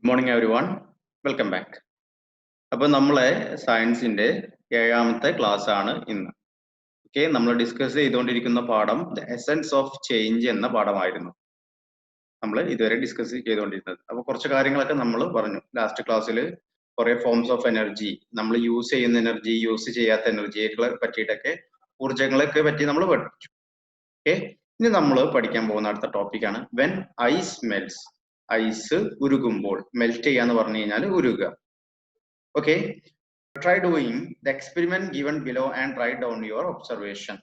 Good morning everyone. Welcome back. അപ്പോൾ നമ്മളെ സയൻസിന്റെ 7ാമത്തെ ക്ലാസ് ആണ് ഇന്ന്. ഓക്കെ, നമ്മൾ ഡിസ്കസ് ചെയ്തുകൊണ്ടിരിക്കുന്ന പാഠം ദ എസൻസ് ഓഫ് ചേഞ്ച് എന്ന പാഠമായിരുന്നു നമ്മൾ ഇതുവരെ ഡിസ്കസ് ചെയ്തുകൊണ്ടിരുന്നത്. അപ്പോൾ കുറച്ച് കാര്യങ്ങളൊക്കെ നമ്മൾ പറഞ്ഞു. ലാസ്റ്റ് ക്ലാസ്സിൽ കുറെ ഫോംസ് ഓഫ് എനർജി, നമ്മൾ യൂസ് ചെയ്യുന്ന എനർജി, യൂസ് ചെയ്യാത്ത എനർജിയെ പറ്റിയിട്ടൊക്കെ ഊർജ്ജങ്ങളൊക്കെ പറ്റി നമ്മൾ പഠിച്ചു. ഓക്കെ, ഇനി നമ്മൾ പഠിക്കാൻ പോകുന്ന അടുത്ത ടോപ്പിക്കാണ് വെൻ ഐസ് മെൽറ്റ്സ്. ഐസ് ഉരുകുമ്പോൾ, മെൽറ്റ് ചെയ്യാന്ന് പറഞ്ഞു കഴിഞ്ഞാൽ ഉരുക. Okay, try doing the experiment given below and write down your observation.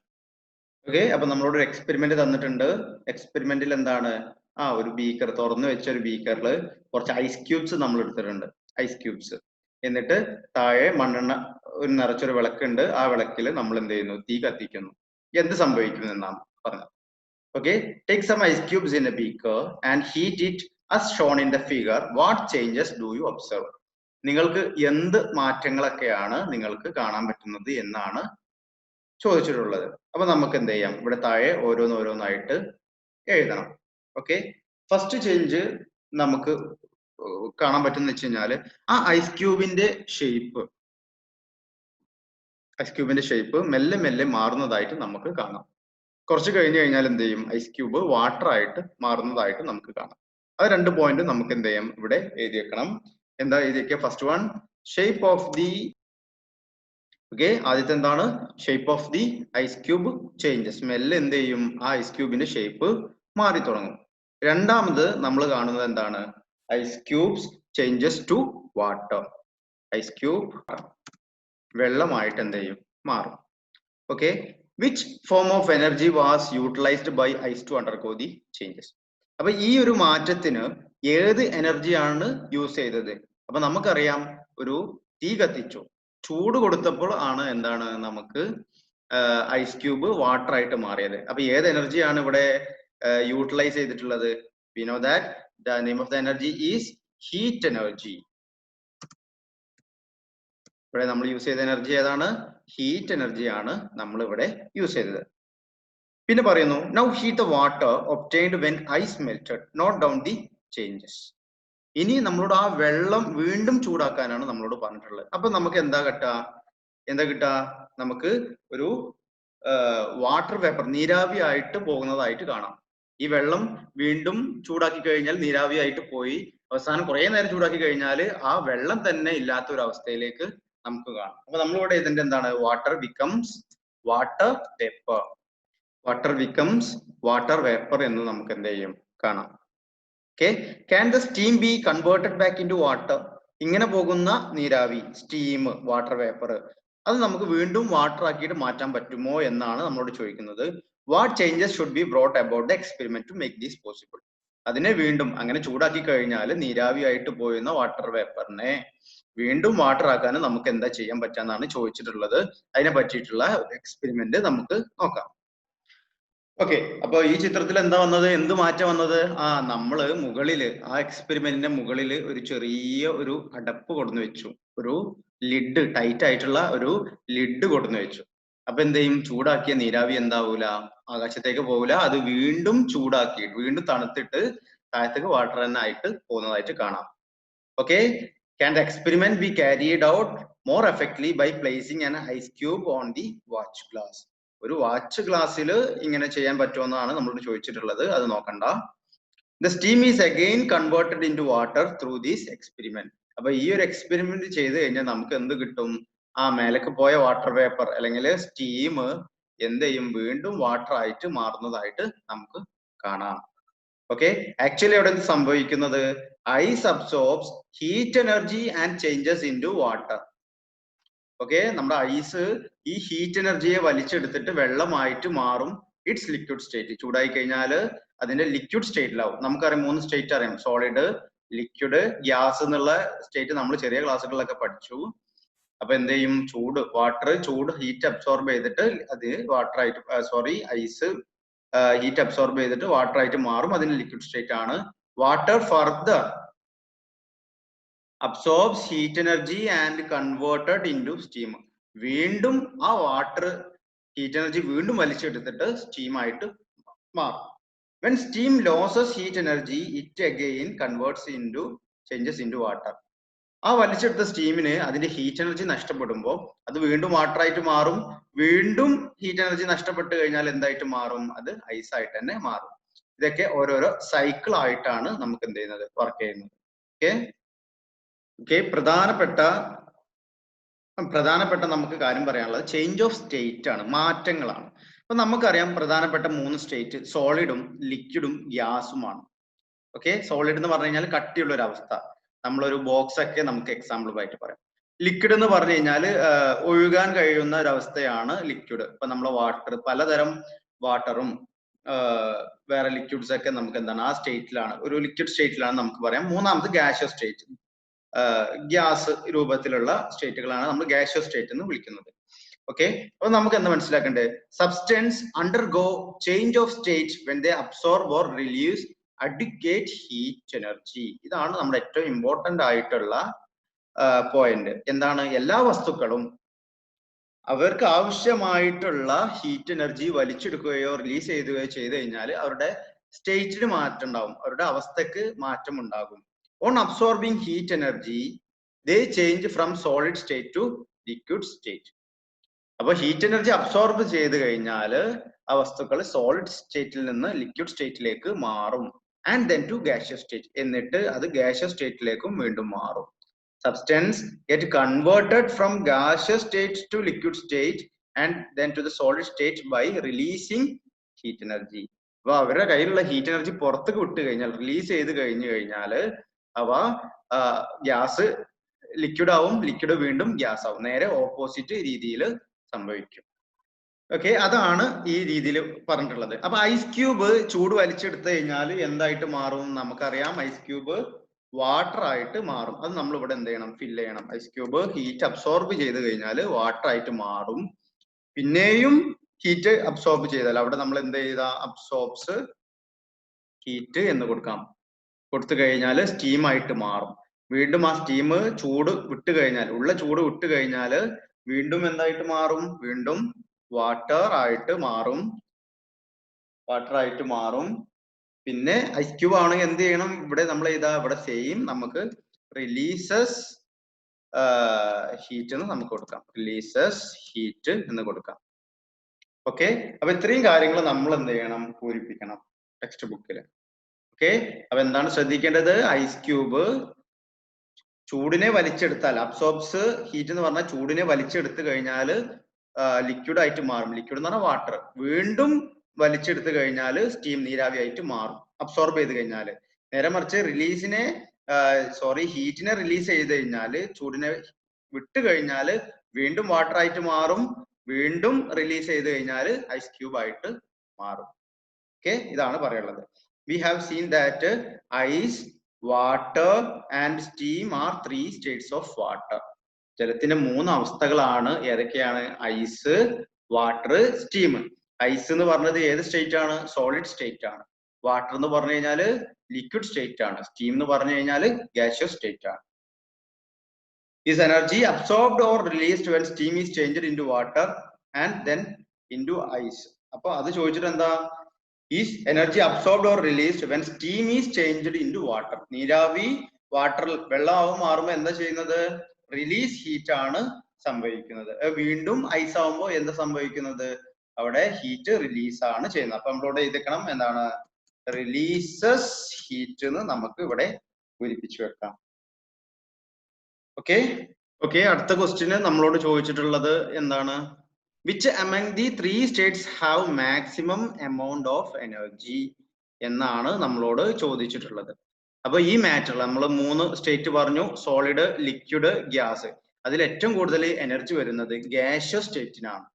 Okay, അപ്പൊ നമ്മളോട് ഒരു എക്സ്പെരിമെന്റ് തന്നിട്ടുണ്ട്. എക്സ്പെരിമെന്റിൽ എന്താണ്? ഒരു ബീക്കർ, തുറന്നു വെച്ച ഒരു ബീക്കറിൽ കുറച്ച് ഐസ് ക്യൂബ്സ് നമ്മൾ എടുത്തിട്ടുണ്ട്. Ice cubes. എന്നിട്ട് താഴെ മണ്ണെണ്ണ നിറച്ചൊരു വിളക്കുണ്ട്. ആ വിളക്കിൽ നമ്മൾ എന്ത് ചെയ്യുന്നു? തീ കത്തിക്കുന്നു. എന്ത് സംഭവിക്കും എന്നാണ് പറഞ്ഞത്. Okay, take some ice cubes in a beaker and heat it as shown in the figure. What changes do you observe? നിങ്ങൾക്ക് എന്ത് മാറ്റങ്ങളൊക്കെയാണ് നിങ്ങൾക്ക് കാണാൻ പറ്റുന്നത് എന്നാണ് ചോദിച്ചിട്ടുള്ളത്. അപ്പൊ നമുക്ക് എന്ത് ചെയ്യാം? ഇവിടെ താഴെ ഓരോന്നോരോന്നായിട്ട് എഴുതണം. ഓക്കെ, ഫസ്റ്റ് ചേഞ്ച് നമുക്ക് കാണാൻ പറ്റുന്ന വെച്ച് കഴിഞ്ഞാല് ഐസ് ക്യൂബിന്റെ ഷേപ്പ് മെല്ലെ മെല്ലെ മാറുന്നതായിട്ട് നമുക്ക് കാണാം. കുറച്ച് കഴിഞ്ഞ് കഴിഞ്ഞാൽ എന്ത് ചെയ്യും? ഐസ് ക്യൂബ് വാട്ടർ ആയിട്ട് മാറുന്നതായിട്ട് നമുക്ക് കാണാം. അത് 2 പോയിന്റ് നമുക്ക് എന്ത് ചെയ്യാം? ഇവിടെ എഴുതി വെക്കണം. എന്താ എഴുതി വെക്കുക? First one, shape of the. Okay, ആദ്യത്തെ എന്താണ്? Shape of the ice cube changes. മെല്ലെ എന്ത് ചെയ്യും? ആ ഐസ് ക്യൂബിന്റെ ഷേപ്പ് മാറി തുടങ്ങും. രണ്ടാമത് നമ്മൾ കാണുന്നത് എന്താണ്? Ice cubes changes to water. Ice cube വെള്ളമായിട്ട് എന്ത് ചെയ്യും? മാറും. Okay, which form of energy was utilized by ice to undergo the changes? അപ്പൊ ഈ ഒരു മാറ്റത്തിന് ഏത് എനർജിയാണ് യൂസ് ചെയ്തത്? അപ്പൊ നമുക്കറിയാം, ഒരു തീ കത്തിച്ചു, ചൂട് കൊടുത്തപ്പോൾ ആണ് എന്താണ് നമുക്ക് ഐസ് ക്യൂബ് വാട്ടർ ആയിട്ട് മാറിയത്. അപ്പൊ ഏത് എനർജിയാണ് ഇവിടെ യൂട്ടിലൈസ് ചെയ്തിട്ടുള്ളത്? we know that the name of the energy is heat energy. ഇവിടെ നമ്മൾ യൂസ് ചെയ്ത എനർജി ഏതാണ്? ഹീറ്റ് എനർജിയാണ് നമ്മൾ ഇവിടെ യൂസ് ചെയ്തത്. പിന്നെ പറയുന്നു, now heat the water obtained when ice melted, note down the changes. ഇനി നമ്മളോട് ആ വെള്ളം വീണ്ടും ചൂടാക്കാനാണ് നമ്മളോട് പറഞ്ഞിട്ടുള്ളത്. അപ്പൊ നമുക്ക് എന്താ കിട്ടുക? നമുക്ക് ഒരു വാട്ടർ വേപ്പർ, നീരാവി ആയിട്ട് പോകുന്നതായിട്ട് കാണാം. ഈ വെള്ളം വീണ്ടും ചൂടാക്കി കഴിഞ്ഞാൽ നീരാവി ആയിട്ട് പോയി അവസാനം കുറെ നേരം ചൂടാക്കി കഴിഞ്ഞാൽ ആ വെള്ളം തന്നെ ഇല്ലാത്ത ഒരു അവസ്ഥയിലേക്ക് നമുക്ക് കാണാം. അപ്പൊ നമ്മളിവിടെ ഇതിന്റെ എന്താണ്? Water becomes water vapour. Water becomes water vapour എന്ന് നമുക്ക് എന്ത് ചെയ്യും? കാണാം. Okay, can the steam be converted back into water? ഇങ്ങനെ പോകുന്ന നീരാവി, സ്റ്റീം, വാട്ടർ വേപ്പർ, അത് നമുക്ക് വീണ്ടും വാട്ടർ ആക്കിയിട്ട് മാറ്റാൻ പറ്റുമോ എന്നാണ് നമ്മളോട് ചോദിക്കുന്നത്. What changes should be brought about the experiment to make this possible? അതിനെ വീണ്ടും അങ്ങനെ ചൂടാക്കി കഴിഞ്ഞാൽ നീരാവി ആയിട്ട് പോയിരുന്ന വാട്ടർ വേപ്പറിനെ വീണ്ടും വാട്ടർ ആക്കാൻ നമുക്ക് എന്താ ചെയ്യാൻ പറ്റാന്നാണ് ചോദിച്ചിട്ടുള്ളത്. അതിനെ പറ്റിയിട്ടുള്ള എക്സ്പെരിമെന്റ് നമുക്ക് നോക്കാം. ഓക്കെ, അപ്പൊ ഈ ചിത്രത്തിൽ എന്താ വന്നത്? എന്ത് മാറ്റം വന്നത്? നമ്മള് മുകളില് എക്സ്പെരിമെന്റിന്റെ മുകളിൽ ഒരു ചെറിയ ഒരു അടപ്പ് കൊടുന്നു വെച്ചു. ഒരു ലിഡ്, ടൈറ്റ് ആയിട്ടുള്ള ഒരു ലിഡ് കൊടുന്നു വെച്ചു. അപ്പൊ എന്ത് ചെയ്യും? ചൂടാക്കിയ നീരാവി എന്താവൂല? ആകാശത്തേക്ക് പോകൂല. അത് വീണ്ടും ചൂടാക്കി, വീണ്ടും തണുത്തിട്ട് താഴത്തേക്ക് വാട്ടർ തന്നെ ആയിട്ട് പോകുന്നതായിട്ട് കാണാം. Okay, can the experiment be carried out more effectively by placing an ice cube on the watch glass? ഒരു വാച്ച് ഗ്ലാസ്സിൽ ഇങ്ങനെ ചെയ്യാൻ പറ്റുമെന്നാണ് നമ്മളോട് ചോദിച്ചിട്ടുള്ളത്. അത് നോക്കണ്ട. The steam is again converted into water through this experiment. അപ്പൊ ഈ ഒരു എക്സ്പെരിമെന്റ് ചെയ്ത് കഴിഞ്ഞാൽ നമുക്ക് എന്ത് കിട്ടും? മേലേക്ക് പോയ വാട്ടർ വേപ്പർ അല്ലെങ്കിൽ സ്റ്റീം എന്ത് ചെയ്യും? വീണ്ടും വാട്ടർ ആയിട്ട് മാറുന്നതായിട്ട് നമുക്ക് കാണാം. ഓക്കെ, ആക്ച്വലി അവിടെ എന്ത് സംഭവിക്കുന്നത്? Ice absorbs heat energy and changes into water. Okay, നമ്മുടെ ഐസ് ഈ ഹീറ്റ് എനർജിയെ വലിച്ചെടുത്തിട്ട് വെള്ളമായിട്ട് മാറും. It's liquid state. ചൂടായി കഴിഞ്ഞാൽ അതിന്റെ ലിക്വിഡ് സ്റ്റേറ്റിലാവും. നമുക്കറിയാം 3 സ്റ്റേറ്റ് അറിയാം: സോളിഡ്, ലിക്വിഡ്, ഗ്യാസ് എന്നുള്ള സ്റ്റേറ്റ് നമ്മൾ ചെറിയ ക്ലാസ്സുകളിലൊക്കെ പഠിച്ചു. അപ്പൊ എന്ത് ചെയ്യും? ചൂട് ഹീറ്റ് അബ്സോർബ് ചെയ്തിട്ട് അത് വാട്ടർ ആയിട്ട് ഐസ് ഹീറ്റ് അബ്സോർബ് ചെയ്തിട്ട് വാട്ടർ ആയിട്ട് മാറും. അതിന് ലിക്വിഡ് സ്റ്റേറ്റ് ആണ്. Water further absorbs heat energy and converted into steam. വീണ്ടും ആ വാട്ടർ ഹീറ്റ് എനർജി വീണ്ടും വലിച്ചെടുത്തിട്ട് സ്റ്റീം ആയിട്ട് മാറും. When steam loses heat energy, it again converts into changes into water. ആ വലിച്ചെടുത്ത സ്റ്റീമിന് അതിന്റെ ഹീറ്റ് എനർജി നഷ്ടപ്പെടുമ്പോൾ അത് വീണ്ടും വാട്ടർ ആയിട്ട് മാറും. വീണ്ടും ഹീറ്റ് എനർജി നഷ്ടപ്പെട്ട് കഴിഞ്ഞാൽ എന്തായിട്ട് മാറും? അത് ഐസ് ആയിട്ട് തന്നെ മാറും. ഇതൊക്കെ ഓരോരോ സൈക്കിൾ ആയിട്ടാണ് നമുക്ക് എന്ത് ചെയ്യുന്നത്? വർക്ക് ചെയ്യുന്നത്. ഓക്കെ, പ്രധാനപ്പെട്ട നമുക്ക് കാര്യം പറയാനുള്ളത് ചേഞ്ച് ഓഫ് സ്റ്റേറ്റ് ആണ്, മാറ്റങ്ങളാണ്. അപ്പൊ നമുക്കറിയാം പ്രധാനപ്പെട്ട 3 സ്റ്റേറ്റ് സോളിഡും ലിക്വിഡും ഗ്യാസുമാണ്. ഓക്കെ, സോളിഡ് എന്ന് പറഞ്ഞു കഴിഞ്ഞാൽ കട്ടിയുള്ള ഒരു അവസ്ഥ. നമ്മളൊരു ബോക്സ് ഒക്കെ നമുക്ക് എക്സാമ്പിൾ ആയിട്ട് പറയാം. ലിക്വിഡ് എന്ന് പറഞ്ഞു കഴിഞ്ഞാൽ ഒഴുകാൻ കഴിയുന്ന ഒരു അവസ്ഥയാണ് ലിക്വിഡ്. ഇപ്പൊ നമ്മളെ വാട്ടർ, പലതരം വാട്ടറും വേറെ ലിക്വിഡ്സ് ഒക്കെ നമുക്ക് എന്താണ് ആ സ്റ്റേറ്റിലാണ്, ഒരു ലിക്വിഡ് സ്റ്റേറ്റിലാണ് നമുക്ക് പറയാം. മൂന്നാമത് ഗാഷ്യസ് സ്റ്റേറ്റ്, ഗ്യാസ് രൂപത്തിലുള്ള സ്റ്റേറ്റുകളാണ് നമ്മൾ ഗാഷ്യസ് സ്റ്റേറ്റ് എന്ന് വിളിക്കുന്നത്. ഓക്കെ, അപ്പൊ നമുക്ക് എന്താ മനസ്സിലാക്കേണ്ടത്? Substance undergo change of state when they absorb or release adequate heat energy. ഇതാണ് നമ്മുടെ ഏറ്റവും ഇമ്പോർട്ടന്റ് ആയിട്ടുള്ള പോയിന്റ്. എന്താണ്? എല്ലാ വസ്തുക്കളും അവർക്ക് ആവശ്യമായിട്ടുള്ള ഹീറ്റ് എനർജി വലിച്ചെടുക്കുകയോ റിലീസ് ചെയ്യുകയോ ചെയ്ത് കഴിഞ്ഞാൽ അവരുടെ സ്റ്റേറ്റിന് മാറ്റം ഉണ്ടാവും, അവരുടെ അവസ്ഥക്ക് മാറ്റം ഉണ്ടാകും. On absorbing heat energy they change from solid state to liquid state. അപ്പൊ ഹീറ്റ് എനർജി അബ്സോർബ് ചെയ്ത് കഴിഞ്ഞാൽ ആ വസ്തുക്കൾ സോളിഡ് സ്റ്റേറ്റിൽ നിന്ന് ലിക്വിഡ് സ്റ്റേറ്റിലേക്ക് മാറും. ആൻഡ് ദെൻ ടു ഗാഷ്യസ് സ്റ്റേറ്റ്, എന്നിട്ട് അത് ഗാഷ്യസ് സ്റ്റേറ്റിലേക്കും വീണ്ടും മാറും. Substance get converted from gaseous state to liquid state and then to the solid state by releasing heat energy. അപ്പൊ അവരുടെ കയ്യിലുള്ള ഹീറ്റ് എനർജി പുറത്തേക്ക് വിട്ട് കഴിഞ്ഞാൽ, റിലീസ് ചെയ്ത് കഴിഞ്ഞാൽ അവ ഗ്യാസ് ലിക്വിഡ് ആവും, ലിക്വിഡ് വീണ്ടും ഗ്യാസ് ആവും. നേരെ ഓപ്പോസിറ്റ് രീതിയിൽ സംഭവിക്കും. ഓക്കെ, അതാണ് ഈ രീതിയിൽ പറഞ്ഞിട്ടുള്ളത്. അപ്പൊ ഐസ് ക്യൂബ് ചൂട് വലിച്ചെടുത്ത് കഴിഞ്ഞാൽ എന്തായിട്ട് മാറും? നമുക്കറിയാം ഐസ് ക്യൂബ് വാട്ടർ ആയിട്ട് മാറും. അത് നമ്മൾ ഇവിടെ എന്ത് ചെയ്യണം? ഫില്ല് ചെയ്യണം. ഐസ് ക്യൂബ് ഹീറ്റ് അബ്സോർബ് ചെയ്ത് കഴിഞ്ഞാൽ വാട്ടർ ആയിട്ട് മാറും. പിന്നെയും ഹീറ്റ് അബ്സോർബ് ചെയ്താൽ അവിടെ നമ്മൾ എന്ത് ചെയ്ത? അബ്സോർബ്സ് ഹീറ്റ് എന്ന് കൊടുത്തു കഴിഞ്ഞാൽ സ്റ്റീം ആയിട്ട് മാറും. വീണ്ടും ആ സ്റ്റീം ചൂട് വിട്ട് കഴിഞ്ഞാൽ, ഉള്ള ചൂട് വിട്ട് കഴിഞ്ഞാൽ വീണ്ടും എന്തായിട്ട് മാറും? വീണ്ടും വാട്ടർ ആയിട്ട് മാറും. പിന്നെ ഐസ് ക്യൂബ് ആണെങ്കിൽ എന്ത് ചെയ്യണം? ഇവിടെ നമ്മൾ ഇവിടെ സെയിം നമുക്ക് റിലീസസ് ഹീറ്റ് എന്ന് നമുക്ക് കൊടുക്കാം. റിലീസസ് ഹീറ്റ് എന്ന് കൊടുക്കാം. ഓക്കെ, അപ്പൊ ഇത്രയും കാര്യങ്ങൾ നമ്മൾ എന്ത് ചെയ്യണം? പൂരിപ്പിക്കണം ടെക്സ്റ്റ് ബുക്കിൽ. ഓക്കെ, അപ്പൊ എന്താണ് ശ്രദ്ധിക്കേണ്ടത്? ഐസ് ക്യൂബ് ചൂടിനെ വലിച്ചെടുത്താൽ, അബ്സോർബ്സ് ഹീറ്റ് എന്ന് പറഞ്ഞാൽ ചൂടിനെ വലിച്ചെടുത്ത് കഴിഞ്ഞാൽ ലിക്വിഡ് ആയിട്ട് മാറും. ലിക്വിഡ് എന്ന് പറഞ്ഞാൽ വാട്ടർ. വീണ്ടും വലിച്ചെടുത്ത് കഴിഞ്ഞാൽ സ്റ്റീം, നീരാവി ആയിട്ട് മാറും അബ്സോർബ് ചെയ്ത് കഴിഞ്ഞാൽ. നേരെ മറിച്ച് ഹീറ്റിനെ റിലീസ് ചെയ്ത് കഴിഞ്ഞാൽ, ചൂടിനെ വിട്ട് കഴിഞ്ഞാൽ വീണ്ടും വാട്ടർ ആയിട്ട് മാറും. വീണ്ടും റിലീസ് ചെയ്ത് കഴിഞ്ഞാൽ ഐസ് ക്യൂബ് ആയിട്ട് മാറും. ഓക്കെ, ഇതാണ് പറയുള്ളത്. We have seen that ice, water and steam are 3 states of water. ജലത്തിന്റെ 3 അവസ്ഥകളാണ്. ഏതൊക്കെയാണ്? Ice, water, steam. ഐസ് എന്ന് പറഞ്ഞത് ഏത് സ്റ്റേറ്റ് ആണ്? സോളിഡ് സ്റ്റേറ്റ് ആണ്. വാട്ടർ എന്ന് പറഞ്ഞു കഴിഞ്ഞാൽ ലിക്വിഡ് സ്റ്റേറ്റ് ആണ്. സ്റ്റീം എന്ന് പറഞ്ഞു കഴിഞ്ഞാൽ ഗാഷ്യസ് സ്റ്റേറ്റ് ആണ്. Is energy absorbed or released when steam is changed into water and then into ice? അപ്പൊ അത് ചോദിച്ചിട്ട് എന്താ? Is energy absorbed or released when steam is changed into water? നീരാവി വാട്ടർ വെള്ളമാവും മാറുമ്പോൾ എന്താ ചെയ്യുന്നത്? റിലീസ് ഹീറ്റ് ആണ് സംഭവിക്കുന്നത്. വീണ്ടും ഐസ് ആവുമ്പോൾ എന്താ സംഭവിക്കുന്നത്? അവിടെ ഹീറ്റ് റിലീസ് ആണ് ചെയ്യുന്നത്. അപ്പൊ നമ്മളിവിടെ എഴുതിക്കണം എന്താണ്? റിലീസസ് ഹീറ്റ് എന്ന് നമുക്ക് ഇവിടെ പൂരിപ്പിച്ചു വെക്കാം. ഓക്കെ, അടുത്ത ക്വസ്റ്റ്യന് നമ്മളോട് ചോദിച്ചിട്ടുള്ളത് എന്താണ്? Which among the 3 States have maximum amount of energy എന്നാണ് നമ്മളോട് ചോദിച്ചിട്ടുള്ളത്. അപ്പൊ ഈ മാറ്റർ നമ്മൾ 3 സ്റ്റേറ്റ് പറഞ്ഞു, സോളിഡ്, ലിക്വിഡ്, ഗ്യാസ്. അതിൽ ഏറ്റവും കൂടുതൽ എനർജി വരുന്നത് ഗാഷ്യസ് സ്റ്റേറ്റിനാണ്.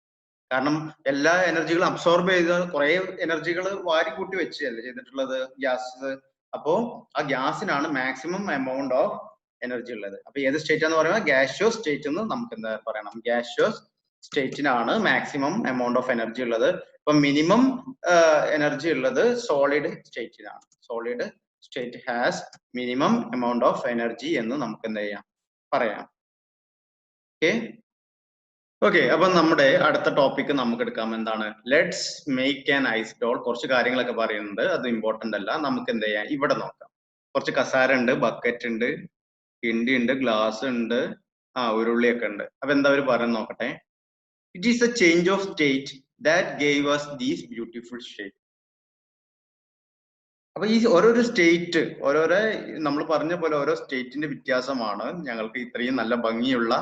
കാരണം എല്ലാ എനർജികളും അബ്സോർബ് ചെയ്ത് കുറെ എനർജികൾ വാരിക്കൂട്ടി വെച്ചല്ലേ ചെയ്തിട്ടുള്ളത് ഗ്യാസ്. അപ്പോ ആ ഗ്യാസിനാണ് മാക്സിമം എമൗണ്ട് ഓഫ് എനർജി ഉള്ളത്. അപ്പൊ ഏത് സ്റ്റേറ്റ് എന്ന് പറയുന്നത്? ഗാഷ്യസ് സ്റ്റേറ്റ് എന്ന് നമുക്ക് എന്താ പറയണം? ഗാഷ്യസ് സ്റ്റേറ്റിനാണ് മാക്സിമം എമൗണ്ട് ഓഫ് എനർജി ഉള്ളത്. അപ്പൊ മിനിമം എനർജി ഉള്ളത് സോളിഡ് സ്റ്റേറ്റിനാണ്. Solid state has minimum amount of energy എന്ന് നമുക്ക് എന്ത് ചെയ്യാം? പറയാം. ഓക്കെ, അപ്പൊ നമ്മുടെ അടുത്ത ടോപ്പിക് നമുക്ക് എടുക്കാം. എന്താണ്? Let's make an ice doll. കുറച്ച് കാര്യങ്ങളൊക്കെ പറയുന്നുണ്ട്, അത് ഇമ്പോർട്ടന്റ് അല്ല. നമുക്ക് എന്ത് ചെയ്യാം? ഇവിടെ നോക്കാം. കുറച്ച് കസാര ഉണ്ട്, ബക്കറ്റ് ഉണ്ട്, കിണ്ടി ഉണ്ട്, ഗ്ലാസ് ഉണ്ട്, ഉരുളിയൊക്കെ ഉണ്ട്. അപ്പൊ എന്താ അവർ പറയുന്നത് നോക്കട്ടെ. It is A change of state that gave us these beautiful shape. അപ്പൊ ഈ ഓരോരോ സ്റ്റേറ്റ്, ഓരോരോ നമ്മൾ പറഞ്ഞ പോലെ ഓരോ സ്റ്റേറ്റിന്റെ വ്യത്യാസമാണ് ഞങ്ങൾക്ക് ഇത്രയും നല്ല ഭംഗിയുള്ള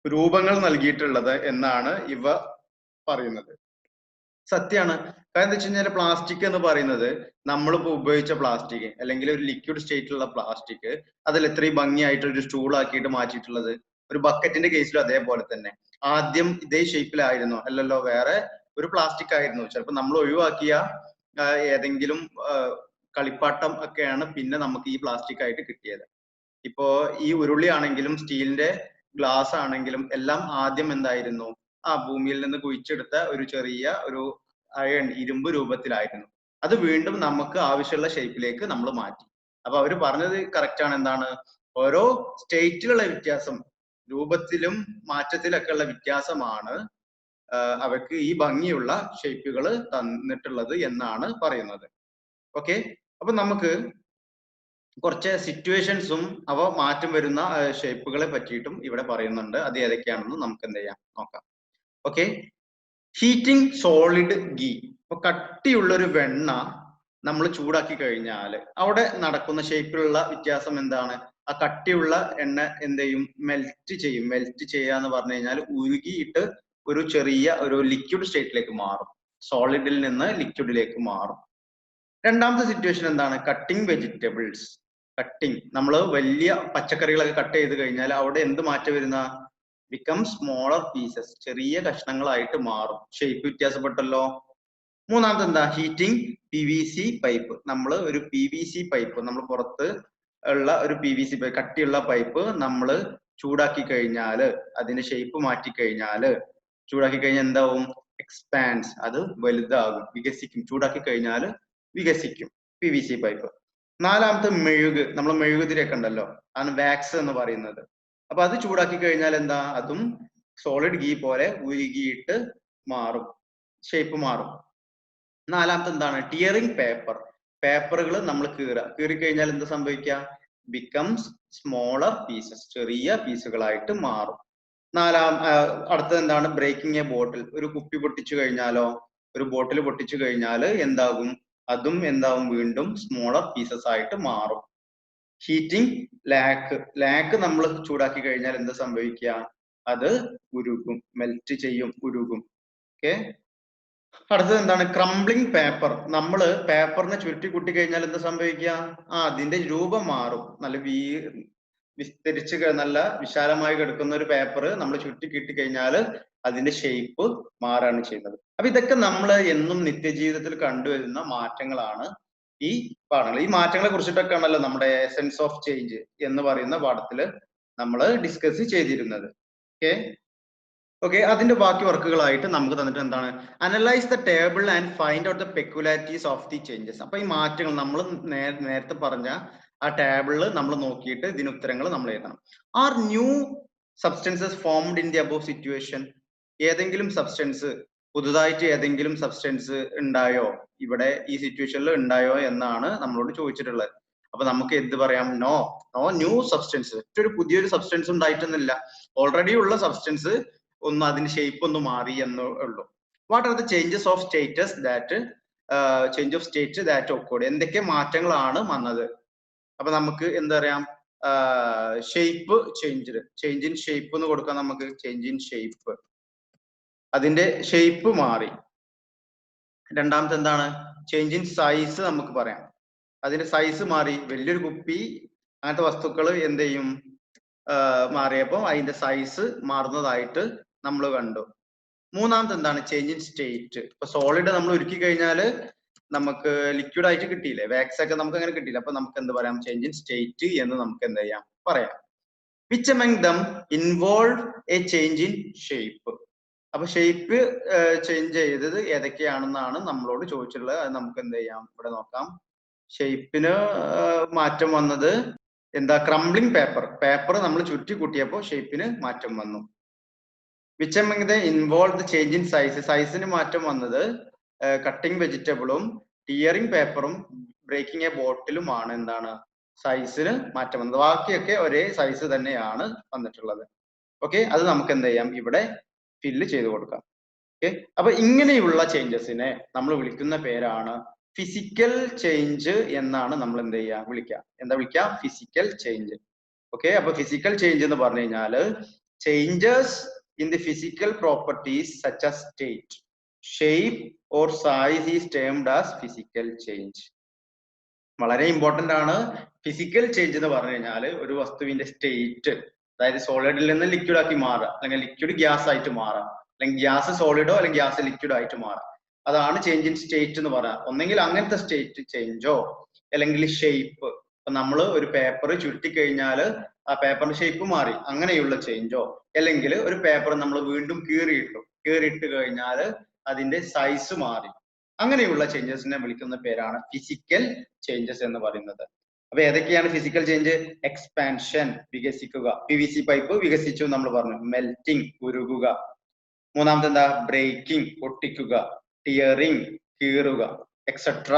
രൂപങ്ങൾ നൽകിയിട്ടുള്ളത് എന്നാണ് ഇവ പറയുന്നത്. സത്യമാണ്. കാരണം എന്താ വെച്ച് കഴിഞ്ഞാൽ പ്ലാസ്റ്റിക് എന്ന് പറയുന്നത് നമ്മളിപ്പോ ഉപയോഗിച്ച പ്ലാസ്റ്റിക് അല്ലെങ്കിൽ ഒരു ലിക്വിഡ് സ്റ്റേറ്റിലുള്ള പ്ലാസ്റ്റിക് അതിൽ എത്രയും ഭംഗിയായിട്ട് ഒരു സ്റ്റൂൾ ആക്കിയിട്ട് മാറ്റിയിട്ടുള്ളത്. ഒരു ബക്കറ്റിന്റെ കേസിലും അതേപോലെ തന്നെ. ആദ്യം ഇതേ ഷേപ്പിലായിരുന്നു, അല്ലല്ലോ, വേറെ ഒരു പ്ലാസ്റ്റിക് ആയിരുന്നു. ചിലപ്പോൾ നമ്മൾ ഒഴിവാക്കിയ ഏതെങ്കിലും കളിപ്പാട്ടം ഒക്കെയാണ് പിന്നെ നമുക്ക് ഈ പ്ലാസ്റ്റിക് ആയിട്ട് കിട്ടിയത്. ഇപ്പോ ഈ ഉരുളി ആണെങ്കിലും സ്റ്റീലിന്റെ ഗ്ലാസ് ആണെങ്കിലും എല്ലാം ആദ്യം എന്തായിരുന്നു, ഭൂമിയിൽ നിന്ന് കുഴിച്ചെടുത്ത ഒരു ചെറിയ ഒരു അയൺ ഇരുമ്പ് രൂപത്തിലായിരുന്നു. അത് വീണ്ടും നമുക്ക് ആവശ്യമുള്ള ഷേപ്പിലേക്ക് നമ്മൾ മാറ്റി. അപ്പൊ അവര് പറഞ്ഞത് കറക്റ്റ് ആണ്. എന്താണ്, ഓരോ സ്റ്റേറ്റിലുള്ള വ്യത്യാസം, രൂപത്തിലും മാറ്റത്തിലൊക്കെ ഉള്ള വ്യത്യാസമാണ് അവർക്ക് ഈ ഭംഗിയുള്ള ഷേപ്പുകൾ തന്നിട്ടുള്ളത് എന്നാണ് പറയുന്നത്. ഓക്കെ, അപ്പൊ നമുക്ക് കുറച്ച് സിറ്റുവേഷൻസും അവ മാറ്റം വരുന്ന ഷേപ്പുകളെ പറ്റിയിട്ടും ഇവിടെ പറയുന്നുണ്ട്. അത് ഏതൊക്കെയാണെന്ന് നമുക്ക് എന്ത് ചെയ്യാം നോക്കാം. Okay, heating solid ghee. ഇപ്പൊ കട്ടിയുള്ള ഒരു വെണ്ണ നമ്മൾ ചൂടാക്കി കഴിഞ്ഞാൽ അവിടെ നടക്കുന്ന ഷേപ്പിലുള്ള വ്യത്യാസം എന്താണ്? ആ കട്ടിയുള്ള എണ്ണ എന്ത് ചെയ്യും? മെൽറ്റ് ചെയ്യും. മെൽറ്റ് ചെയ്യുക എന്ന് പറഞ്ഞു കഴിഞ്ഞാൽ ഉരുകിയിട്ട് ഒരു ചെറിയ ഒരു ലിക്വിഡ് സ്റ്റേറ്റിലേക്ക് മാറും. സോളിഡിൽ നിന്ന് ലിക്വിഡിലേക്ക് മാറും. രണ്ടാമത്തെ സിറ്റുവേഷൻ എന്താണ്? Cutting vegetables. കട്ടിങ്, നമ്മൾ വലിയ പച്ചക്കറികളൊക്കെ കട്ട് ചെയ്ത് കഴിഞ്ഞാൽ അവിടെ എന്ത് മാറ്റം വരുന്ന? ബിക്കം സ്മോളർ പീസസ്, ചെറിയ കഷ്ണങ്ങളായിട്ട് മാറും. ഷേപ്പ് വ്യത്യാസപ്പെട്ടല്ലോ. മൂന്നാമത്തെ എന്താ? Heating PVC pipe. നമ്മൾ ഒരു PVC പൈപ്പ്, നമ്മൾ പുറത്ത് ഉള്ള ഒരു PVC പൈപ്പ്, കട്ടിയുള്ള പൈപ്പ് നമ്മൾ ചൂടാക്കി കഴിഞ്ഞാൽ, അതിന്റെ ഷേപ്പ് മാറ്റി കഴിഞ്ഞാൽ, ചൂടാക്കി കഴിഞ്ഞാൽ എന്താവും? എക്സ്പാൻസ്, അത് വലുതാകും, വികസിക്കും. ചൂടാക്കി കഴിഞ്ഞാൽ വികസിക്കും PVC പൈപ്പ്. നാലാമത്തെ മെഴുക്, നമ്മൾ മെഴുകുതിരിയൊക്കെ ഉണ്ടല്ലോ, ആണ് വാക്സ് എന്ന് പറയുന്നത്. അപ്പൊ അത് ചൂടാക്കി കഴിഞ്ഞാൽ എന്താ? അതും സോളിഡ് ഗീ പോലെ ഉരുകിയിട്ട് മാറും, ഷേപ്പ് മാറും. നാലാമത്തെ എന്താണ്? Tearing paper. പേപ്പറുകൾ നമ്മൾ കീറി കഴിഞ്ഞാൽ എന്ത് സംഭവിക്കുക? ബിക്കംസ് സ്മോളർ പീസസ്, ചെറിയ പീസുകളായിട്ട് മാറും. അടുത്തത് എന്താണ്? Breaking a bottle. ഒരു കുപ്പി പൊട്ടിച്ചു കഴിഞ്ഞാലോ, ഒരു ബോട്ടിൽ പൊട്ടിച്ചു കഴിഞ്ഞാൽ എന്താകും? അതും എന്താവും? വീണ്ടും സ്മോളർ പീസസ് ആയിട്ട് മാറും. ഹീറ്റിംഗ് ലാക്ക്. ലാക്ക് നമ്മൾ ചൂടാക്കി കഴിഞ്ഞാൽ എന്ത് സംഭവിക്കുക? അത് ഉരുകും, മെൽറ്റ് ചെയ്യും, ഉരുകും. ഓക്കെ, അടുത്തത് എന്താണ്? Crumbling paper. നമ്മൾ പേപ്പറിനെ ചുരുട്ടി കൂട്ടി കഴിഞ്ഞാൽ എന്ത് സംഭവിക്കുക? അതിന്റെ രൂപം മാറും. നല്ല വിസ്തരിച്ച് നല്ല വിശാലമായി കിടക്കുന്ന ഒരു പേപ്പർ നമ്മൾ ചുരുട്ടി കിട്ടി കഴിഞ്ഞാൽ അതിന്റെ ഷേപ്പ് മാറാണ് ചെയ്യുന്നത്. അപ്പൊ ഇതൊക്കെ നമ്മൾ എന്നും നിത്യജീവിതത്തിൽ കണ്ടുവരുന്ന മാറ്റങ്ങളാണ് ഈ പാഠങ്ങൾ. ഈ മാറ്റങ്ങളെ കുറിച്ചിട്ടൊക്കെ ആണല്ലോ നമ്മുടെ എസെൻസ് ഓഫ് ചേഞ്ച് എന്ന് പറയുന്ന പാഠത്തില് നമ്മൾ ഡിസ്കസ് ചെയ്തിരുന്നത്. ഓക്കെ, അതിന്റെ ബാക്കി വർക്കുകളായിട്ട് നമുക്ക് തന്നിട്ട് എന്താണ്? Analyse the table and find out the peculiarities of the changes. അപ്പൊ ഈ മാറ്റങ്ങൾ നമ്മൾ നേരത്തെ പറഞ്ഞ ആ ടേബിളിൽ നമ്മൾ നോക്കിയിട്ട് ഇതിന് ഉത്തരങ്ങൾ നമ്മൾ എഴുതണം. Are new substances formed in the above situation. ഏതെങ്കിലും സബ്സ്റ്റൻസ്, പുതുതായിട്ട് ഏതെങ്കിലും സബ്സ്റ്റൻസ് ഉണ്ടായോ ഇവിടെ ഈ സിറ്റുവേഷനിൽ ഉണ്ടായോ എന്നാണ് നമ്മളോട് ചോദിച്ചിട്ടുള്ളത്. അപ്പൊ നമുക്ക് എന്ത് പറയാം? No new substance. ഒരു പുതിയൊരു സബ്സ്റ്റൻസ് ഉണ്ടായിട്ടൊന്നുമില്ല. ഓൾറെഡി ഉള്ള സബ്സ്റ്റൻസ് ഒന്ന് അതിന്റെ ഷേപ്പ് ഒന്ന് മാറി എന്നേ ഉള്ളൂ. What are the changes of states that change of state that occurred. എന്തൊക്കെ മാറ്റങ്ങളാണ് വന്നത്? അപ്പൊ നമുക്ക് എന്താ പറയാം? ഷേപ്പ് ചേഞ്ച് ഇൻ ഷേപ്പ് എന്ന് കൊടുക്കാം നമുക്ക്. ചേഞ്ച് ഇൻ ഷേപ്പ്, അതിന്റെ ഷേപ്പ് മാറി. രണ്ടാമത്തെ എന്താണ്? ചേഞ്ച് ഇൻ സൈസ് നമുക്ക് പറയാം. അതിന്റെ സൈസ് മാറി. വലിയൊരു കുപ്പി അങ്ങനത്തെ വസ്തുക്കൾ എന്ത് ചെയ്യും? മാറിയപ്പോൾ അതിന്റെ സൈസ് മാറുന്നതായിട്ട് നമ്മൾ കണ്ടു. മൂന്നാമത്തെ എന്താണ്? Change in state. ഇപ്പൊ സോളിഡ് നമ്മൾ ഉരുക്കി കഴിഞ്ഞാൽ നമുക്ക് ലിക്വിഡ് ആയിട്ട് കിട്ടിയില്ലേ, വാക്സ് ഒക്കെ നമുക്ക് അങ്ങനെ കിട്ടിയില്ല. അപ്പൊ നമുക്ക് എന്ത് പറയാം? ചേഞ്ച് ഇൻ സ്റ്റേറ്റ് എന്ന് നമുക്ക് എന്ത് ചെയ്യാം പറയാം. Which among them involve a change in shape. അപ്പൊ ഷേപ്പ് ചേഞ്ച് ചെയ്തത് ഏതൊക്കെയാണെന്നാണ് നമ്മളോട് ചോദിച്ചിട്ടുള്ളത്. അത് നമുക്ക് എന്ത് ചെയ്യാം ഇവിടെ നോക്കാം. ഷേപ്പിന് മാറ്റം വന്നത് എന്താ? ക്രംബ്ലിംഗ് പേപ്പർ നമ്മൾ ചുറ്റി കൂട്ടിയപ്പോൾ ഷേപ്പിന് മാറ്റം വന്നു. Which among them involve the change in size. സൈസിന് മാറ്റം വന്നത് കട്ടിംഗ് വെജിറ്റബിളും ടിയറിംഗ് പേപ്പറും ബ്രേക്കിംഗ് എ ബോട്ടിലുമാണ്. എന്താണ്? സൈസിന് മാറ്റം വന്നത്. ബാക്കിയൊക്കെ ഒരേ സൈസ് തന്നെയാണ് വന്നിട്ടുള്ളത്. ഓക്കെ, അത് നമുക്ക് എന്ത് ചെയ്യാം, ഇവിടെ ഫില്ല് ചെയ്ത് കൊടുക്കാം. ഓക്കെ, അപ്പൊ ഇങ്ങനെയുള്ള ചേഞ്ചസിനെ നമ്മൾ വിളിക്കുന്ന പേരാണ് ഫിസിക്കൽ ചേഞ്ച് എന്നാണ് നമ്മൾ എന്ത് ചെയ്യുക, വിളിക്കുക. എന്താ വിളിക്കുക? Physical change. ഓക്കെ, അപ്പൊ ഫിസിക്കൽ ചേഞ്ച് എന്ന് പറഞ്ഞു കഴിഞ്ഞാല് changes in the physical properties such as state, shape or size is termed as physical change. വളരെ ഇമ്പോർട്ടന്റ് ആണ്. ഫിസിക്കൽ ചേഞ്ച് എന്ന് പറഞ്ഞു കഴിഞ്ഞാൽ ഒരു വസ്തുവിന്റെ സ്റ്റേറ്റ്, അതായത് സോളിഡിൽ നിന്ന് ലിക്വിഡ് ആക്കി മാറുക, അല്ലെങ്കിൽ ലിക്വിഡ് ഗ്യാസ് ആയിട്ട് മാറാം, അല്ലെങ്കിൽ ഗ്യാസ് സോളിഡോ അല്ലെങ്കിൽ ഗ്യാസ് ലിക്വിഡോ ആയിട്ട് മാറാം. അതാണ് ചേഞ്ച് ഇൻ സ്റ്റേറ്റ് എന്ന് പറയാം. ഒന്നെങ്കിൽ അങ്ങനത്തെ സ്റ്റേറ്റ് ചേഞ്ചോ അല്ലെങ്കിൽ ഷേപ്പ്. ഇപ്പൊ നമ്മൾ ഒരു പേപ്പർ ചുരുട്ടി കഴിഞ്ഞാൽ ആ പേപ്പറിന്റെ ഷേപ്പ് മാറി, അങ്ങനെയുള്ള ചേഞ്ചോ, അല്ലെങ്കിൽ ഒരു പേപ്പർ നമ്മൾ വീണ്ടും കീറിയിട്ട് കഴിഞ്ഞാൽ അതിന്റെ സൈസ് മാറി, അങ്ങനെയുള്ള ചേഞ്ചസിനെ വിളിക്കുന്ന പേരാണ് ഫിസിക്കൽ ചേഞ്ചസ് എന്ന് പറയുന്നത്. അപ്പൊ ഏതൊക്കെയാണ് ഫിസിക്കൽ ചേഞ്ച്? എക്സ്പാൻഷൻ, വികസിക്കുക. PVC പൈപ്പ് വികസിച്ചു നമ്മൾ പറഞ്ഞു. മെൽറ്റിംഗ്, ഉരുകുക. മൂന്നാമത്തെ എന്താ? ബ്രേക്കിംഗ്, പൊട്ടിക്കുക. ടിയറിംഗ്, കീറുക, etcetera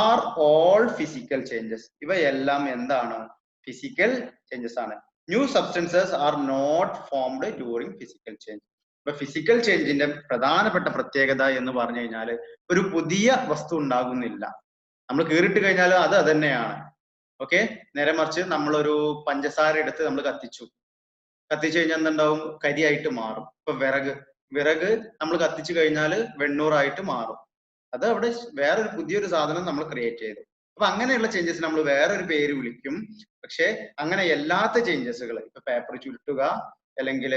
are all physical changes. ഇവയെല്ലാം എന്താണ്? ഫിസിക്കൽ ചേഞ്ചസ് ആണ്. New substances are not formed during physical change. ഇപ്പൊ ഫിസിക്കൽ ചേഞ്ചിന്റെ പ്രധാനപ്പെട്ട പ്രത്യേകത എന്ന് പറഞ്ഞു കഴിഞ്ഞാൽ ഒരു പുതിയ വസ്തു ഉണ്ടാകുന്നില്ല. നമ്മൾ കീറിട്ട് കഴിഞ്ഞാൽ അത് തന്നെയാണ്. ഓക്കെ, നേരെ മറിച്ച് നമ്മളൊരു പഞ്ചസാര എടുത്ത് നമ്മൾ കത്തിച്ചു കഴിഞ്ഞാൽ എന്തുണ്ടാവും? കരിയായിട്ട് മാറും. ഇപ്പൊ വിറക് നമ്മൾ കത്തിച്ചു കഴിഞ്ഞാൽ വെണ്ണൂറായിട്ട് മാറും. അത് അവിടെ വേറൊരു പുതിയൊരു സാധനം നമ്മൾ ക്രിയേറ്റ് ചെയ്തു. അപ്പൊ അങ്ങനെയുള്ള ചേഞ്ചസ് നമ്മൾ വേറൊരു പേര് വിളിക്കും. പക്ഷെ അങ്ങനെ എല്ലാത്ത ചേഞ്ചസുകൾ, ഇപ്പൊ പേപ്പർ ചുരുട്ടുക, അല്ലെങ്കിൽ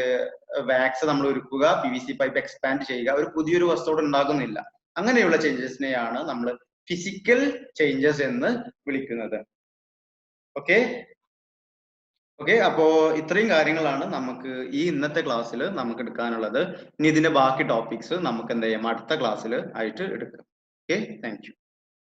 വാക്സ് നമ്മൾ ഉരുക്കുക, PVC പൈപ്പ് എക്സ്പാൻഡ് ചെയ്യുക, ഒരു പുതിയൊരു വസ്തുവിടെ ഉണ്ടാകുന്നില്ല. അങ്ങനെയുള്ള ചേഞ്ചസിനെയാണ് നമ്മൾ ഫിസിക്കൽ ചേഞ്ചസ് എന്ന് വിളിക്കുന്നത്. ഓക്കെ, അപ്പോ ഇത്രയും കാര്യങ്ങളാണ് നമുക്ക് ഈ ഇന്നത്തെ ക്ലാസ്സിൽ നമുക്ക് എടുക്കാനുള്ളത്. ഇനി ഇതിന്റെ ബാക്കി ടോപ്പിക്സ് നമുക്ക് എന്ത് ചെയ്യാം, അടുത്ത ക്ലാസ്സിൽ ആയിട്ട് എടുക്കാം. Okay, thank you.